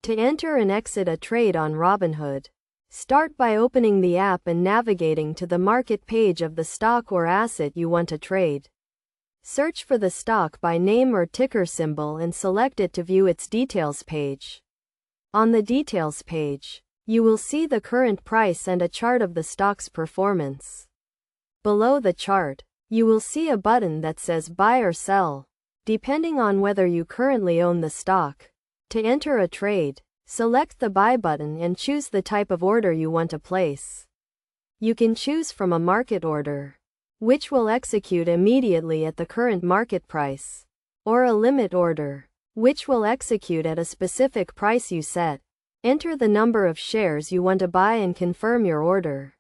To enter and exit a trade on Robinhood, start by opening the app and navigating to the market page of the stock or asset you want to trade. Search for the stock by name or ticker symbol and select it to view its details page. On the details page, you will see the current price and a chart of the stock's performance. Below the chart, you will see a button that says buy or sell, depending on whether you currently own the stock. To enter a trade, select the buy button and choose the type of order you want to place. You can choose from a market order, which will execute immediately at the current market price, or a limit order, which will execute at a specific price you set. Enter the number of shares you want to buy and confirm your order.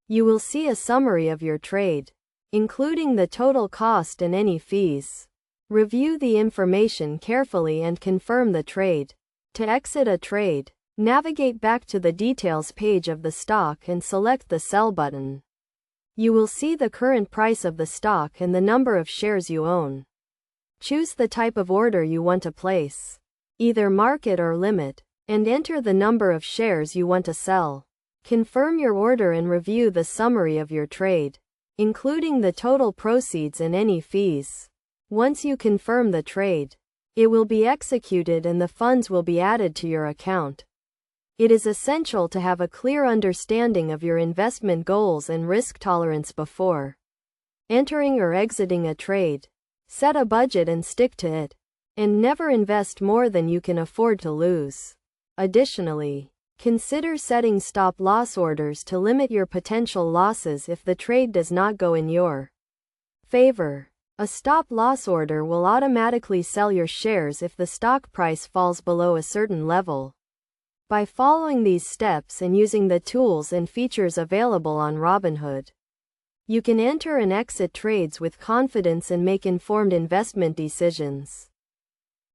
You will see a summary of your trade, including the total cost and any fees. Review the information carefully and confirm the trade. To exit a trade, navigate back to the details page of the stock and select the sell button. You will see the current price of the stock and the number of shares you own. Choose the type of order you want to place, either market or limit, and enter the number of shares you want to sell. Confirm your order and review the summary of your trade, including the total proceeds and any fees. Once you confirm the trade, it will be executed and the funds will be added to your account. It is essential to have a clear understanding of your investment goals and risk tolerance before entering or exiting a trade. Set a budget and stick to it, and never invest more than you can afford to lose. Additionally, consider setting stop-loss orders to limit your potential losses if the trade does not go in your favor. A stop-loss order will automatically sell your shares if the stock price falls below a certain level. By following these steps and using the tools and features available on Robinhood, you can enter and exit trades with confidence and make informed investment decisions.